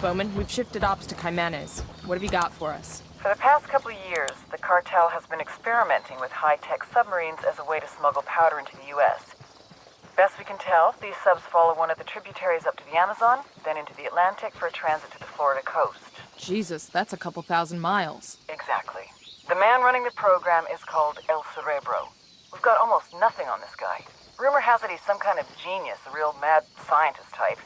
Bowman. We've shifted ops to Caimanes. What have you got for us? For the past couple of years, the cartel has been experimenting with high-tech submarines as a way to smuggle powder into the U.S. Best we can tell, these subs follow one of the tributaries up to the Amazon, then into the Atlantic for a transit to the Florida coast. Jesus, that's a couple thousand miles. Exactly. The man running the program is called Cerebro. We've got almost nothing on this guy. Rumor has it he's some kind of genius, a real mad scientist type.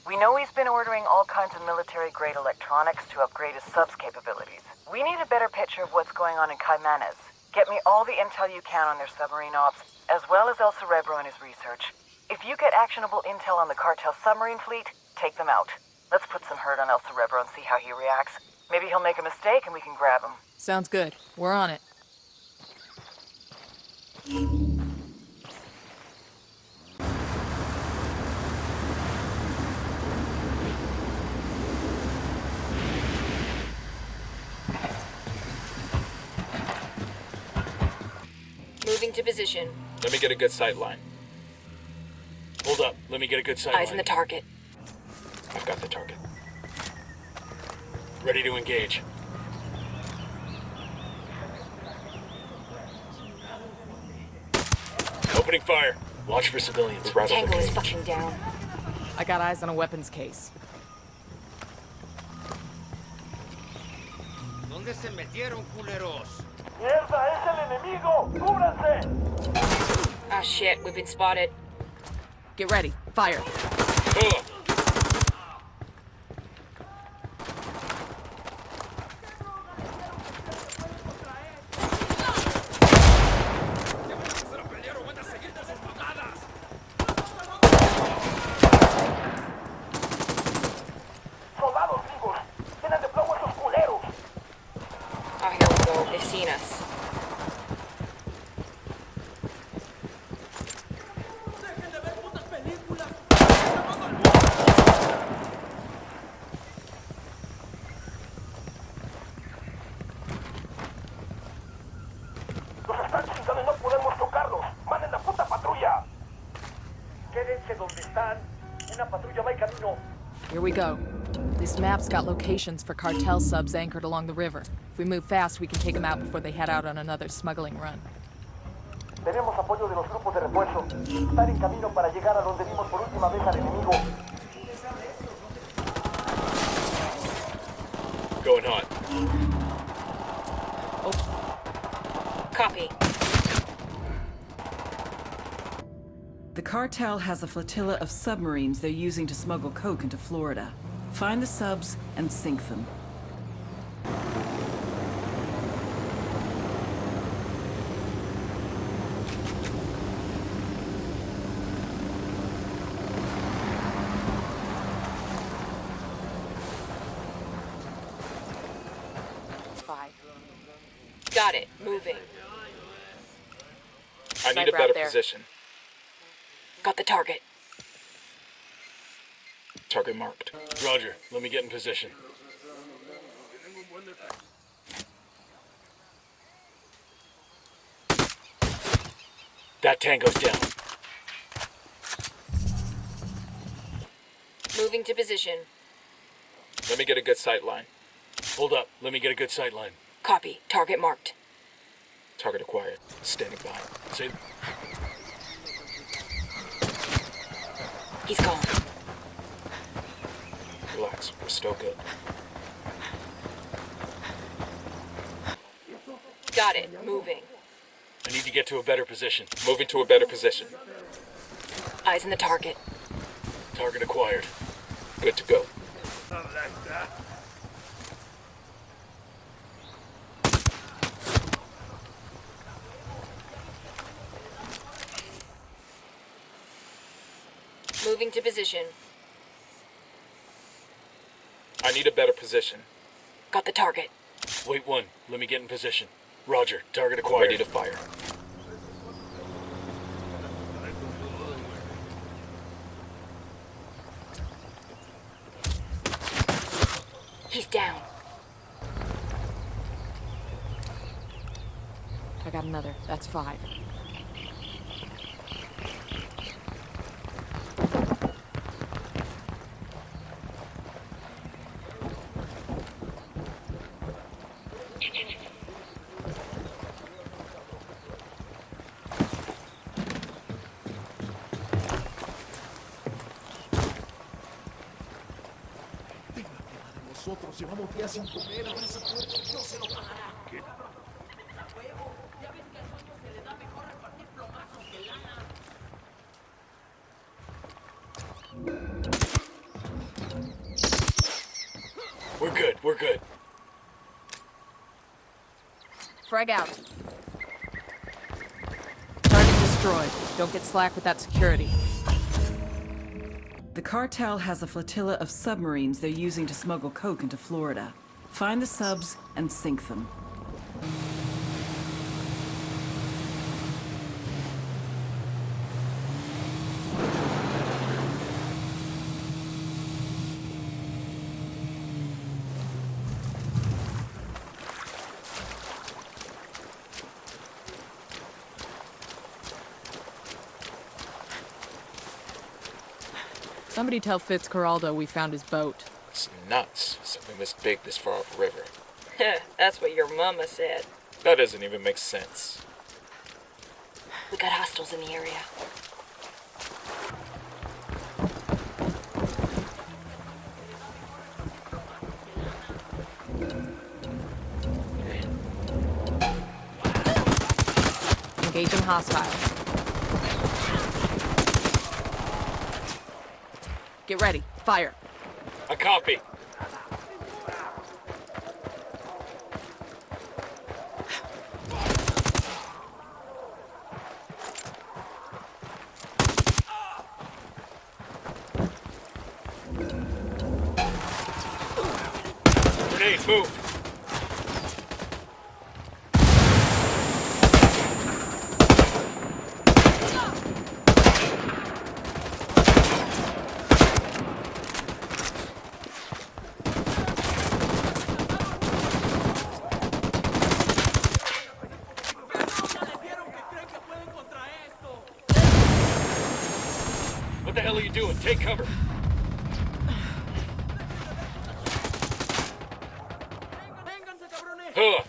We know he's been ordering all kinds of military-grade electronics to upgrade his subs capabilities. We need a better picture of what's going on in Caimanes. Get me all the intel you can on their submarine ops, as well as Cerebro and his research. If you get actionable intel on the cartel submarine fleet, take them out. Let's put some hurt on Cerebro and see how he reacts. Maybe he'll make a mistake and we can grab him. Sounds good. We're on it. Moving to position. Let me get a good sight line. Hold up. Let me get a good sight line. Eyes on the target. I've got the target. Ready to engage. Opening fire. Watch for civilians. Tango is fucking down. I got eyes on a weapons case. ¿Dónde se metieron, culeros? ¡Mierda, es el enemigo! ¡Cúbranse! Ah shit, we've been spotted. Get ready. Fire. Ugh. ¡Soldados vivos! ¡Tienen de plomo esos culeros! Oh, here we go. They've seen us. ¡Los están chingando y no podemos tocarlos! ¡Manden la puta patrulla! ¡Quédense donde están! ¡Una patrulla va en camino! Here we go. This map's got locations for cartel subs anchored along the river. If we move fast, we can take them out before they head out on another smuggling run. Tenemos apoyo de los grupos de refuerzo. Están en camino para llegar a donde vimos por última vez al enemigo. Going hot. Copy. The cartel has a flotilla of submarines they're using to smuggle coke into Florida. Find the subs and sink them. Got it. Moving. I need a Sniper out better there. position. Got the target. Target marked. Roger. Let me get in position. That tango's down. Moving to position. Let me get a good sight line. Hold up. Let me get a good sight line. Copy. Target marked. Target acquired. Standing by. Say, He's gone. relax. We're still good. Got it. Moving. I need to get to a better position. Moving to a better position. Eyes on the target. Target acquired. Good to go. Moving to position. I need a better position. Got the target. Wait one. Let me get in position. Roger. Target acquired. Ready to fire. He's down. I got another. That's 5. nosotros llevamos días sin comer, ahora ese puerco no se lo pagará. ¿Qué? We're good, we're good. Frag out. Target destroyed. Don't get slack with that security. The cartel has a flotilla of submarines they're using to smuggle coke into Florida. Find the subs and sink them. Somebody tell Fitzcarraldo we found his boat. It's nuts. Something this big this far up river. That's what your mama said. That doesn't even make sense. We got hostiles in the area. Engaging hostiles. Get ready. Fire. A copy. Grenade, move. What the hell are you doing? Take cover. Huh.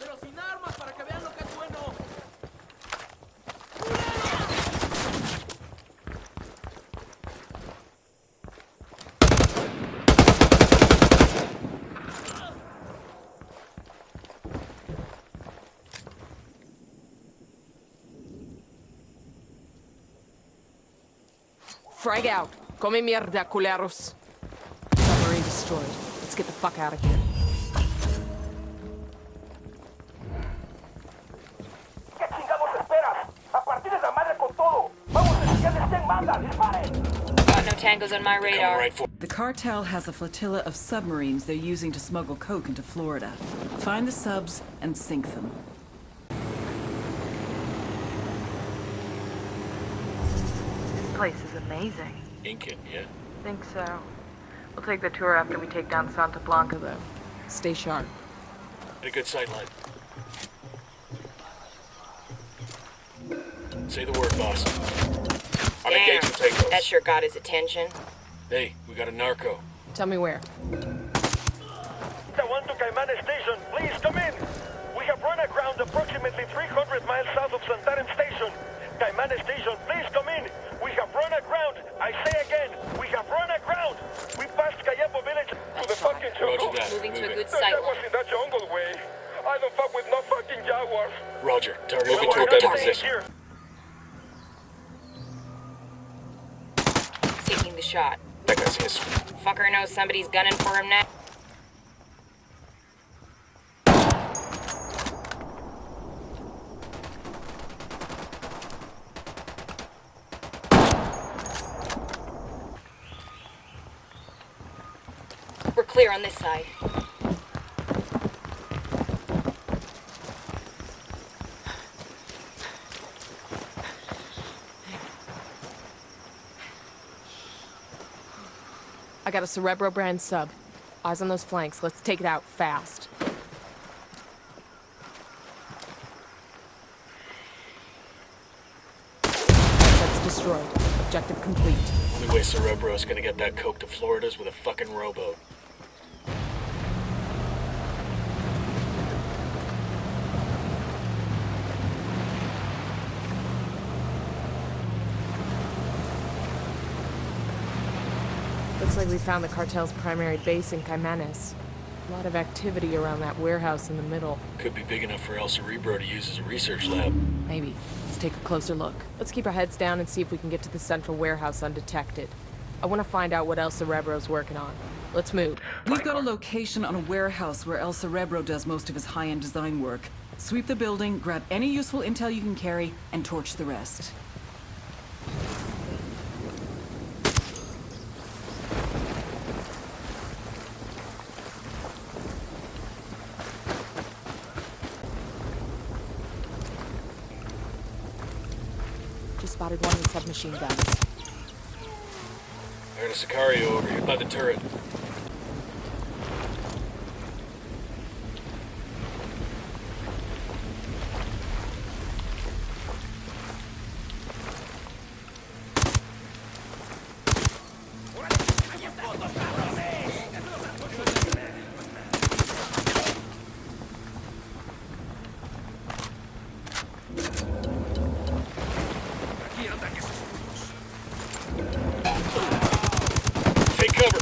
Frag out. Come mierda, culeros. Submarine destroyed. Let's get the fuck out of here. ¿Qué chingados esperas? A partir de la madre con todo. Vamos a enseñarles quién manda. ¡Disparen! Got no tangos on my Coming radar. right for. The cartel has a flotilla of submarines they're using to smuggle coke into Florida. Find the subs and sink them. This place is amazing. Incan, yeah? Think so. We'll take the tour after we take down Santa Blanca, though. Stay sharp. Get a good sight line. Say the word, boss. I'm Damn, engaged with takeoffs. that sure got his attention. Hey, we got a narco. Tell me where. The one to Caimanes Station, please come in. We have run aground approximately 300 miles south of Santarin Station. Caimanes Station, please come in. We have run aground. I say again, we have run aground. We passed Cayepo village to the fucking jungle. Roger that. Moving to Move a it. good That sight was line. in that jungle way. I don't fuck with no fucking jaguars. Roger. Target Well, moving to a we're better not staying position. here. Taking the shot. That guy's history. Fucker knows somebody's gunning for him now. We're clear on this side. I got a Cerebro brand sub. Eyes on those flanks. Let's take it out fast. Sub's destroyed. Objective complete. Only way Cerebro's gonna get that coke to Florida's with a fucking rowboat. Looks like we found the cartel's primary base in Caimanes. A lot of activity around that warehouse in the middle. Could be big enough for El Cerebro to use as a research lab. Maybe. Let's take a closer look. Let's keep our heads down and see if we can get to the central warehouse undetected. I want to find out what El Cerebro's working on. Let's move. We've got a location on a warehouse where El Cerebro does most of his high-end design work. Sweep the building, grab any useful intel you can carry, and torch the rest. Just spotted one with submachine guns. I heard a Sicario over here by the turret. Take cover.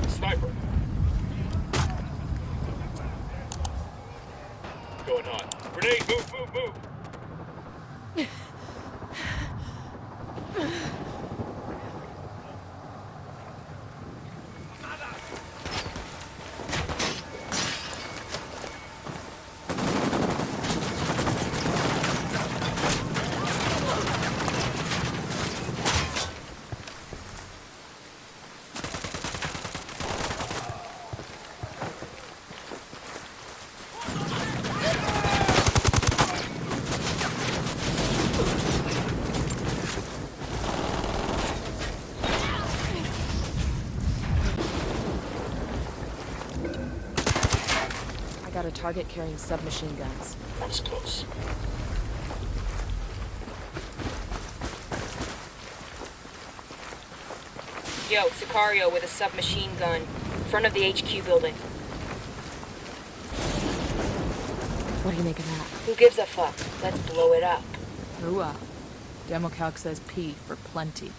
Sniper. Going on. Grenade, move, move, move. I got a target carrying submachine guns. One's close. Yo, Sicario with a submachine gun. Front of the HQ building. What do you make of that? Who gives a fuck? Let's blow it up. Hooah. Demo calc says P for plenty.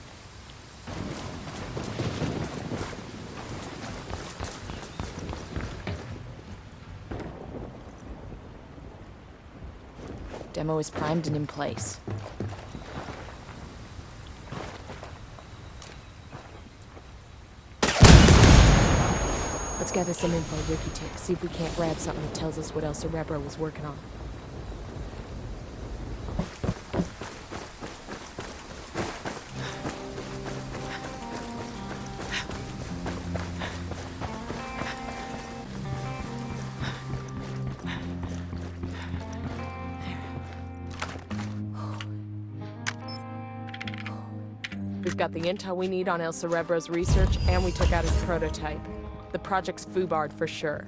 Demo is primed and in place. Let's gather some info, Ricky Tick. See if we can't grab something that tells us what El Cerebro was working on. We've got the intel we need on El Cerebro's research, and we took out his prototype. The project's foobarred for sure.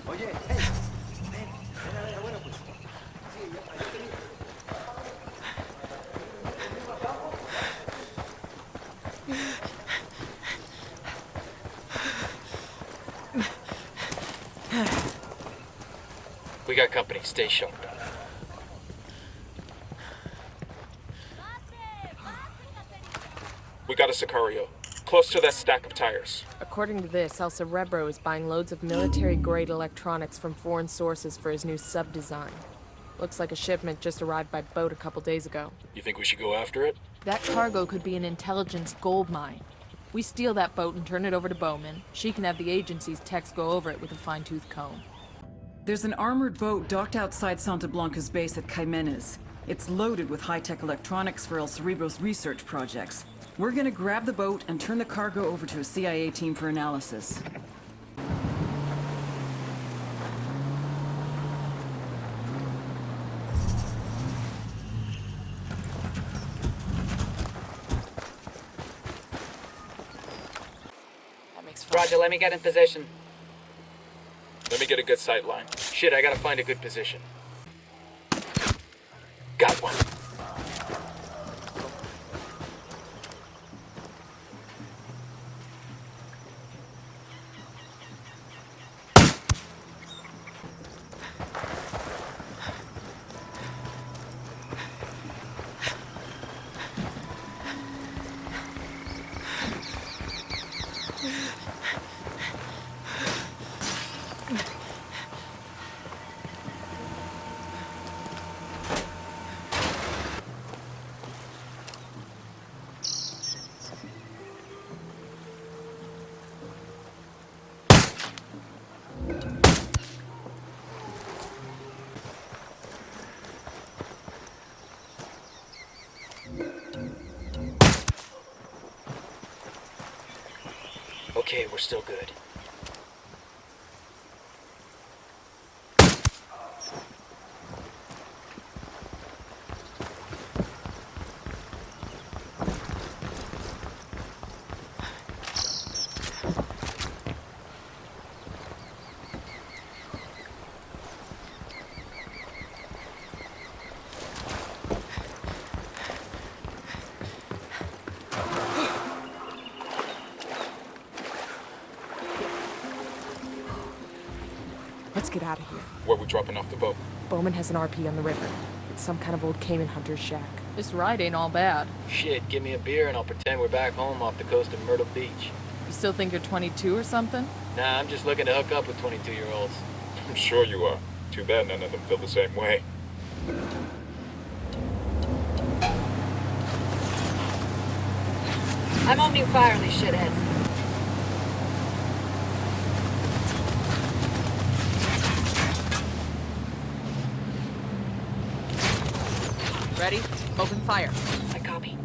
Oye, hey, ven a ver, bueno, pues. Sí, ahí tenía. We got company. Stay sharp. We got a Sicario. Close to that stack of tires. According to this, El Cerebro is buying loads of military-grade electronics from foreign sources for his new sub-design. Looks like a shipment just arrived by boat a couple days ago. You think we should go after it? That cargo could be an intelligence gold mine. We steal that boat and turn it over to Bowman. She can have the agency's techs go over it with a fine-tooth comb. There's an armored boat docked outside Santa Blanca's base at Caimanes. It's loaded with high-tech electronics for El Cerebro's research projects. We're gonna grab the boat and turn the cargo over to a CIA team for analysis. Roger, let me get in position. Let me get a good sight line. Shit, I gotta find a good position. Got one. Okay, we're still good. Let's get out of here. Where we dropping off the boat? Bowman has an RP on the river. It's some kind of old Cayman hunter's shack. This ride ain't all bad. Shit, give me a beer and I'll pretend we're back home off the coast of Myrtle Beach. You still think you're 22 or something? Nah, I'm just looking to hook up with 22-year-olds. I'm sure you are. Too bad none of them feel the same way. I'm opening fire on these shitheads. Ready? Open fire. I copy.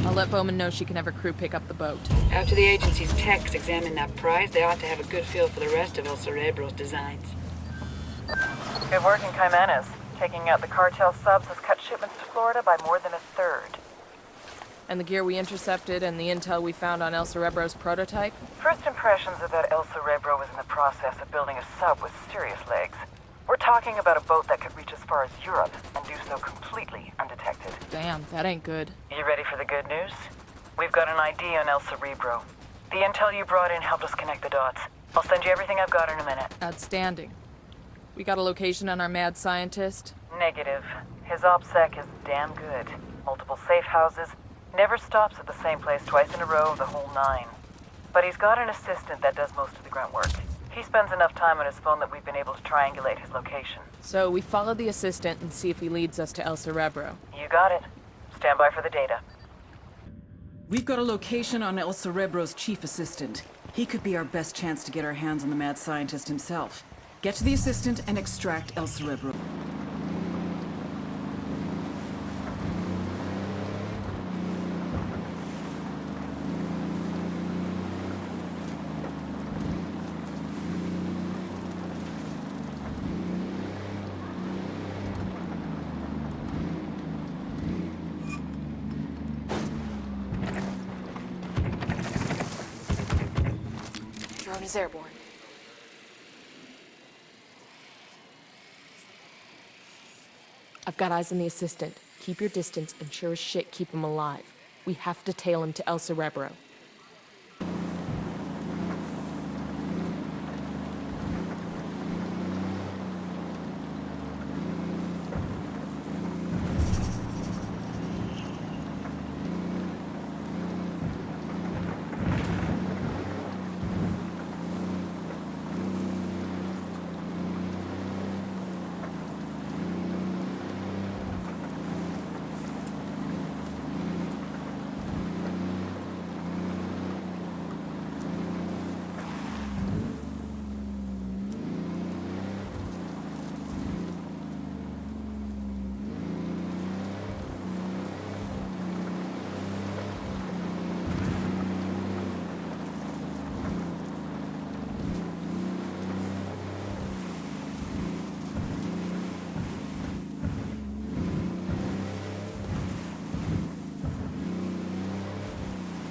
I'll let Bowman know she can have her crew pick up the boat. After the agency's techs examine that prize, they ought to have a good feel for the rest of El Cerebro's designs. Good work in Caimanes. Taking out the cartel subs has cut shipments to Florida by more than a third. And the gear we intercepted and the intel we found on El Cerebro's prototype? First impressions are that El Cerebro was in the process of building a sub with serious legs. We're talking about a boat that could reach as far as Europe and do so completely undetected. Damn, that ain't good. You ready for the good news? We've got an ID on El Cerebro. The intel you brought in helped us connect the dots. I'll send you everything I've got in a minute. Outstanding. We got a location on our mad scientist? Negative. His OPSEC is damn good. Multiple safe houses. Never stops at the same place twice in a row, the whole nine. But he's got an assistant that does most of the grunt work. He spends enough time on his phone that we've been able to triangulate his location. So we follow the assistant and see if he leads us to El Cerebro. You got it. Stand by for the data. We've got a location on El Cerebro's chief assistant. He could be our best chance to get our hands on the mad scientist himself. Get to the assistant and extract El Cerebro. Drone is airborne. I've got eyes on the assistant. Keep your distance and sure as shit keep him alive. We have to tail him to El Cerebro.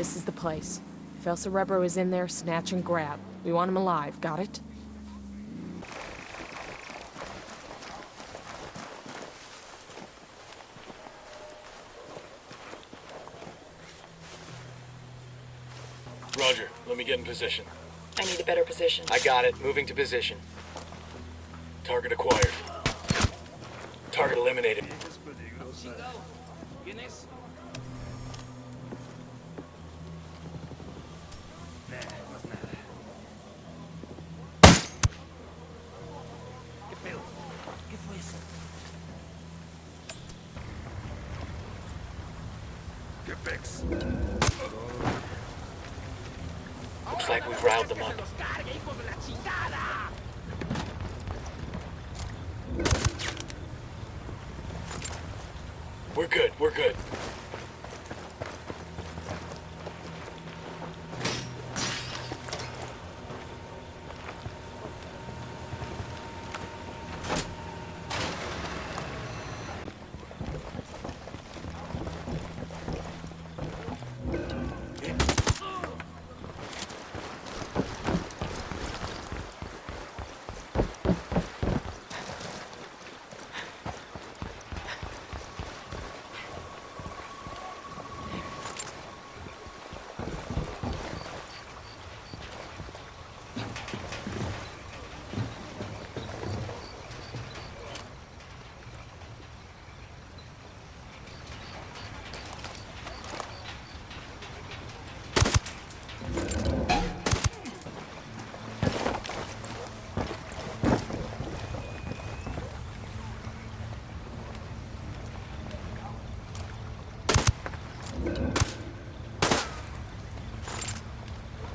This is the place. If El Cerebro is in there, snatch and grab. We want him alive, got it? Roger, let me get in position. I need a better position. I got it. Moving to position. Target acquired. Target eliminated. ¿Quién es? ¿Qué pedo? ¿Qué fue eso? ¿Qué pex? Looks like we've riled them up. We're good, we're good.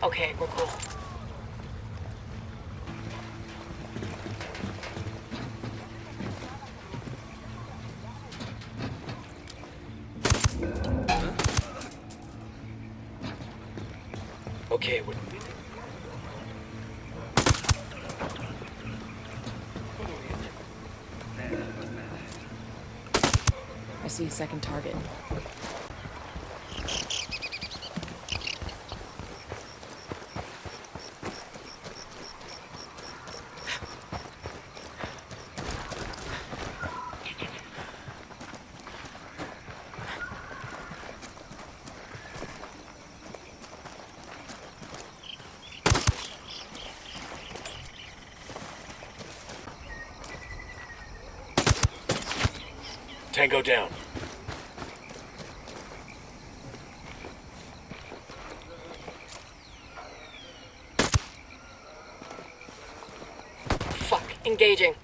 Okay, we're cool. Okay, we're... I see a second target. Tango down. Fuck, engaging.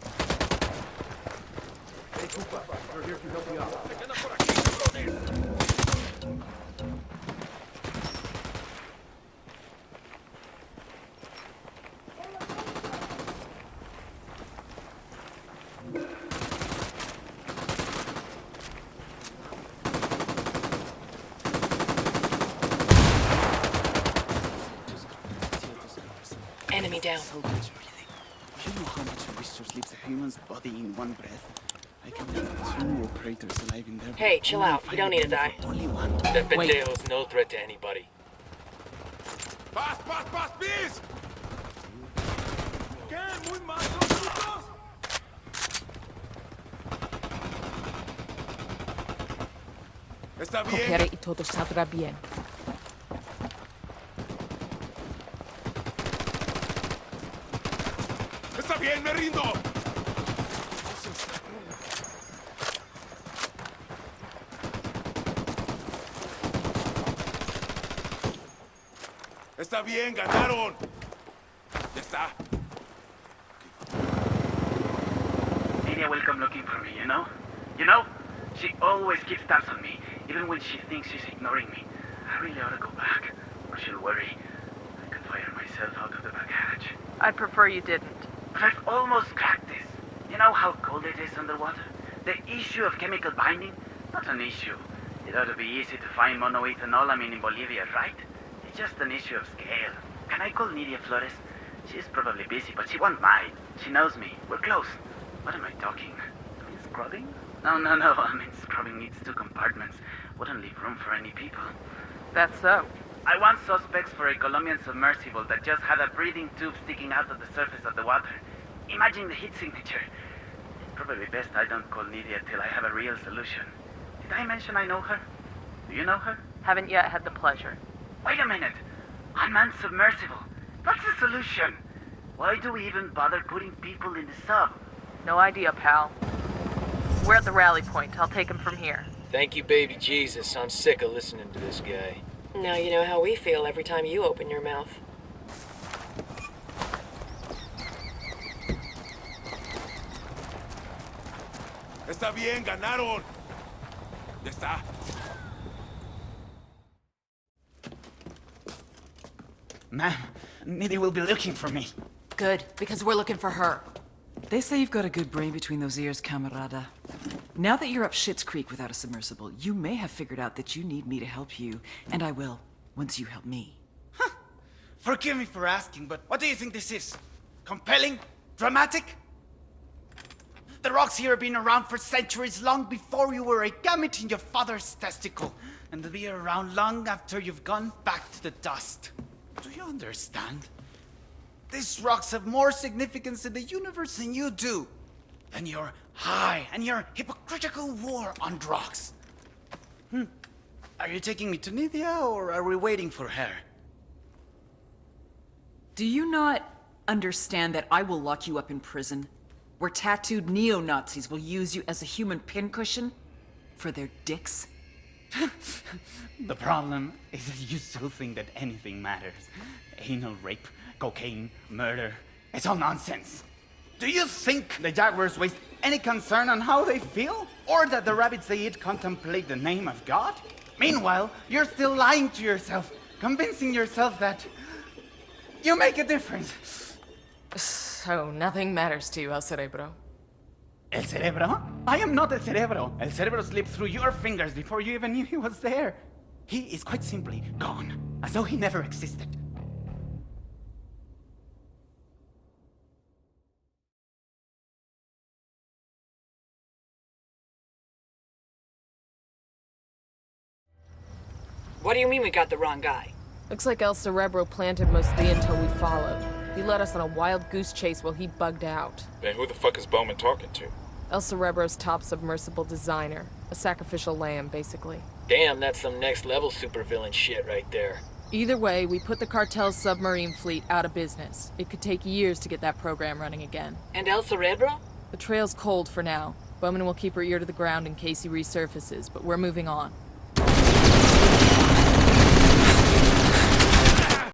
Enemy down. So much breathing. You know how much resource leaves a human's body in one breath? I can have 2 operators alive in there. Hey, chill out. You don't need to die. Only one. That pendejo's no threat to anybody. ¡Paz, paz, paz, please! ¿Qué? ¿Muy mal, putos? Está bien. Coopere y todo saldrá bien. Está bien, me rindo. Está bien, ganaron. Ya está. Lydia will come looking for me, you know? You know? She always keeps tabs on me, even when she thinks she's ignoring me. I really ought to go back, or she'll worry. I could fire myself out of the back hatch. I'd prefer you didn't. But I've almost cracked this. You know how cold it is underwater? The issue of chemical binding? Not an issue. It ought to be easy to find monoethanolamine in Bolivia, right? It's just an issue of scale. Can I call Nidia Flores? She's probably busy, but she won't mind. She knows me. We're close. What am I talking? I mean scrubbing? No. I mean scrubbing needs 2 compartments. Wouldn't leave room for any people. That's so. I want suspects for a Colombian submersible that just had a breathing tube sticking out of the surface of the water. Imagine the heat signature. Probably best I don't call Nidia till I have a real solution. Did I mention I know her? Do you know her? Haven't yet had the pleasure. Wait a minute. Unmanned submersible. That's the solution. Why do we even bother putting people in the sub? No idea, pal. We're at the rally point. I'll take him from here. Thank you, baby Jesus. I'm sick of listening to this guy. Now you know how we feel every time you open your mouth. Está bien, ganaron. Ya está. Ma'am, Nidia will be looking for me. Good, because we're looking for her. They say you've got a good brain between those ears, camarada. Now that you're up Schitt's Creek without a submersible, you may have figured out that you need me to help you, and I will, once you help me. Huh. Forgive me for asking, but what do you think this is? Compelling? Dramatic? The rocks here have been around for centuries, long before you were a gamete in your father's testicle, and they'll be around long after you've gone back to the dust. Do you understand? These rocks have more significance in the universe than you do, than your high and your hypocritical war on rocks. Are you taking me to Nidia, or are we waiting for her? Do you not understand that I will lock you up in prison, where tattooed neo-Nazis will use you as a human pincushion for their dicks? The problem is that you still think that anything matters. Anal rape, cocaine, murder, it's all nonsense. Do you think the jaguars waste any concern on how they feel? Or that the rabbits they eat contemplate the name of God? Meanwhile, you're still lying to yourself, convincing yourself that you make a difference. So nothing matters to you, El Cerebro? El Cerebro? I am not El Cerebro. El Cerebro slipped through your fingers before you even knew he was there. He is quite simply gone, as though he never existed. What do you mean we got the wrong guy? Looks like El Cerebro planted most of the intel we followed. He led us on a wild goose chase while he bugged out. Then who the fuck is Bowman talking to? El Cerebro's top submersible designer. A sacrificial lamb, basically. Damn, that's some next level supervillain shit right there. Either way, we put the cartel's submarine fleet out of business. It could take years to get that program running again. And El Cerebro? The trail's cold for now. Bowman will keep her ear to the ground in case he resurfaces, but we're moving on.